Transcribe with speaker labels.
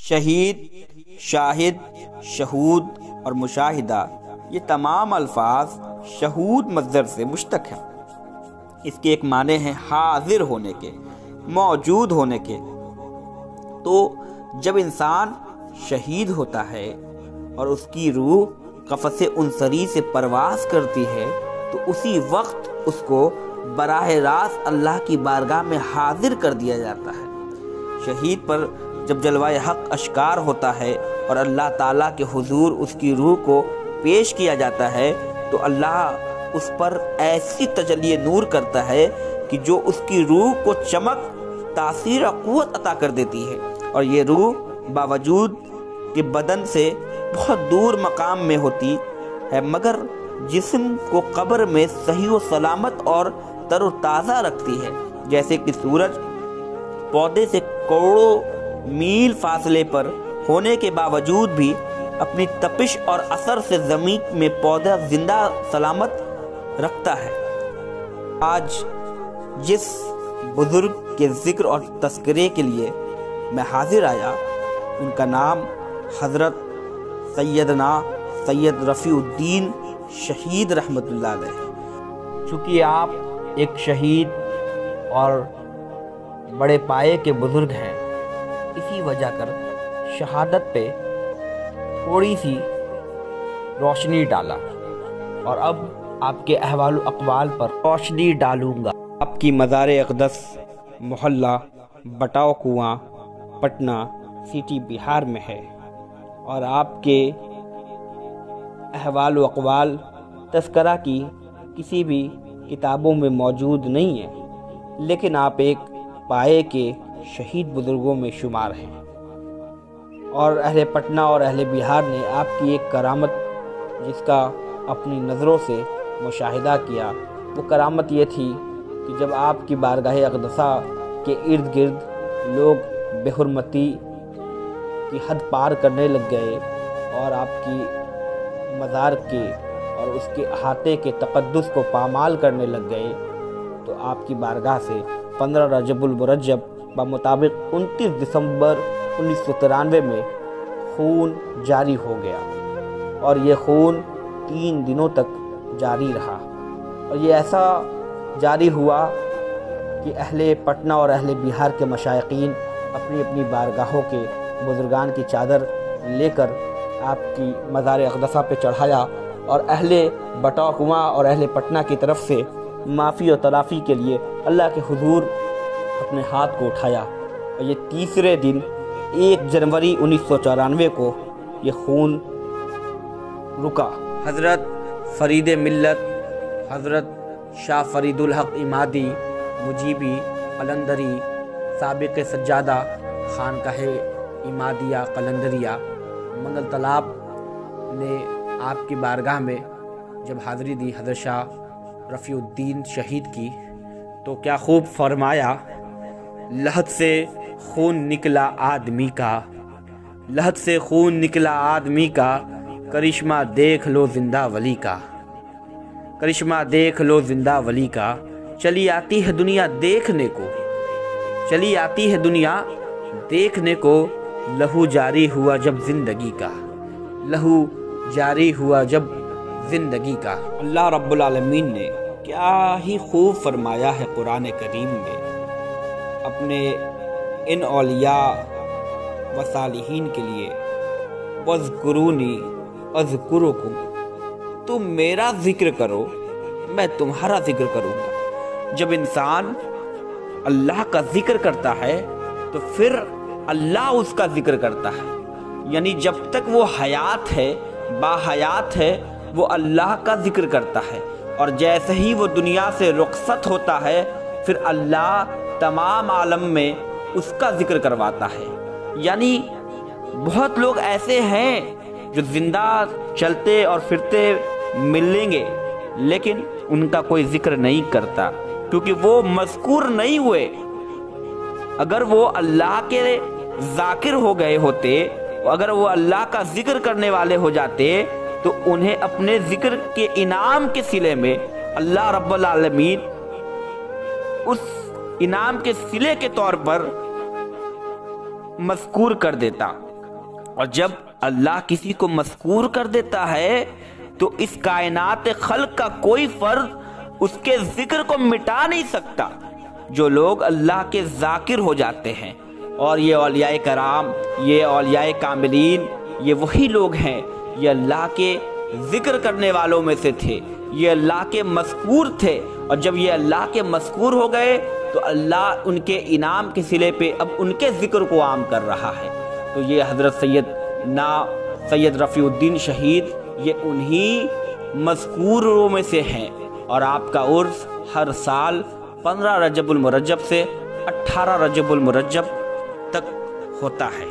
Speaker 1: شہید، شاہد، شہود اور مشاہدہ، یہ تمام الفاظ شہود مصدر سے مشتق ہیں۔ اس کے ایک معنی ہیں حاضر ہونے کے، موجود ہونے کے۔ تو جب انسان شہید ہوتا ہے اور اس کی روح قفس عنصری سے پرواز کرتی ہے تو اسی وقت اس کو براہ راست اللہ کی بارگاہ میں حاضر کر دیا جاتا ہے۔ شہید پر جب جلوہ حق اشکار ہوتا ہے اور اللہ تعالیٰ کے حضور اس کی روح کو پیش کیا جاتا ہے تو اللہ اس پر ایسی تجلی نور کرتا ہے کہ جو اس کی روح کو چمک، تاثیر اور قوت عطا کر دیتی ہے، اور یہ روح باوجود کہ بدن سے بہت دور مقام میں ہوتی ہے مگر جسم کو قبر میں صحیح و سلامت اور تر و تازہ رکھتی ہے، جیسے کہ سورج پودے سے کروڑوں میل فاصلے پر ہونے کے باوجود بھی اپنی تپش اور اثر سے زمین میں پودا زندہ سلامت رکھتا ہے۔ آج جس بزرگ کے ذکر اور تذکرے کے لیے میں حاضر آیا ان کا نام حضرت سیدنا سید رفیع الدین شہید رحمۃ اللہ علیہ۔ چونکہ آپ ایک شہید اور بڑے پائے کے بزرگ ہیں، اسی وجہ کر شہادت پہ تھوڑی سی روشنی ڈالا، اور اب آپ کے احوال و اقوال پر روشنی ڈالوں گا۔ آپ کی مزار اقدس محلہ بٹاؤ کنواں، پٹنہ سٹی، بہار میں ہے، اور آپ کے احوال و اقوال تذکرہ کی کسی بھی کتابوں میں موجود نہیں ہے، لیکن آپ ایک پائے کے شہید بزرگوں میں شمار ہیں، اور اہل پٹنہ اور اہل بہار نے آپ کی ایک کرامت جس کا اپنی نظروں سے مشاہدہ کیا، وہ کرامت یہ تھی کہ جب آپ کی بارگاہ اقدسہ کے ارد گرد لوگ بے حرمتی کی حد پار کرنے لگ گئے اور آپ کی مزار کے اور اس کے احاطے کے تقدس کو پامال کرنے لگ گئے، تو آپ کی بارگاہ سے 15 رجب المرجب بمطابق 29 دسمبر 1993 میں خون جاری ہو گیا، اور یہ خون 3 دنوں تک جاری رہا، اور یہ ایسا جاری ہوا کہ اہل پٹنہ اور اہل بہار کے مشائقین اپنی اپنی بارگاہوں کے بزرگان کی چادر لے کر آپ کی مزار اقدسہ پہ چڑھایا، اور اہل بٹاؤ کنواں اور اہل پٹنہ کی طرف سے معافی و تلافی کے لیے اللہ کے حضور اپنے ہاتھ کو اٹھایا، اور یہ تیسرے دن 1 جنوری 1994 کو یہ خون رکا۔ حضرت فرید ملت حضرت شاہ فرید الحق امادی مجیبی قلندری سابق سجادہ خانقاہ امادیہ قلندریہ منگل تالاب نے آپ کی بارگاہ میں جب حاضری دی حضرت شاہ رفیع الدین شہید کی، تو کیا خوب فرمایا، لحد سے خون نکلا آدمی کا، لحد سے خون نکلا آدمی کا، کرشمہ دیکھ لو زندہ ولی کا، کرشمہ دیکھ لو زندہ ولی کا، چلی آتی ہے دنیا دیکھنے کو، چلی آتی ہے دنیا دیکھنے کو، لہو جاری ہوا جب زندگی کا، لہو جاری ہوا جب زندگی کا۔ اللہ رب العالمین نے کیا ہی خوب فرمایا ہے قرآن کریم میں اپنے ان اولیاء و صالحین کے لیے، وَاذْكُرُونِي أَذْكُرُكُمْ، تم میرا ذکر کرو میں تمہارا ذکر کروں گا۔ جب انسان اللہ کا ذکر کرتا ہے تو پھر اللہ اس کا ذکر کرتا ہے، یعنی جب تک وہ حیات ہے، با حیات ہے، وہ اللہ کا ذکر کرتا ہے، اور جیسے ہی وہ دنیا سے رخصت ہوتا ہے پھر اللہ تمام عالم میں اس کا ذکر کرواتا ہے۔ یعنی بہت لوگ ایسے ہیں جو زندہ چلتے اور پھرتے ملیں گے لیکن ان کا کوئی ذکر نہیں کرتا، کیونکہ وہ مذکور نہیں ہوئے۔ اگر وہ اللہ کے ذاکر ہو گئے ہوتے، اگر وہ اللہ کا ذکر کرنے والے ہو جاتے تو انہیں اپنے ذکر کے انعام کے صلے میں اللہ رب العالمین اس انعام کے صلے کے طور پر مذکور کر دیتا۔ اور جب اللہ کسی کو مذکور کر دیتا ہے تو اس کائنات خلق کا کوئی فرد اس کے ذکر کو مٹا نہیں سکتا۔ جو لوگ اللہ کے ذاکر ہو جاتے ہیں، اور یہ اولیاء کرام، یہ اولیاء کاملین، یہ وہی لوگ ہیں، یہ اللہ کے ذکر کرنے والوں میں سے تھے، یہ اللہ کے مذکور تھے، اور جب یہ اللہ کے مذکور ہو گئے تو اللہ ان کے انعام کے صلے پہ اب ان کے ذکر کو عام کر رہا ہے۔ تو یہ حضرت سید رفیع الدین شہید یہ انہی مذکوروں میں سے ہیں، اور آپ کا عرس ہر سال 15 رجب المرجب سے 18 رجب المرجب تک ہوتا ہے۔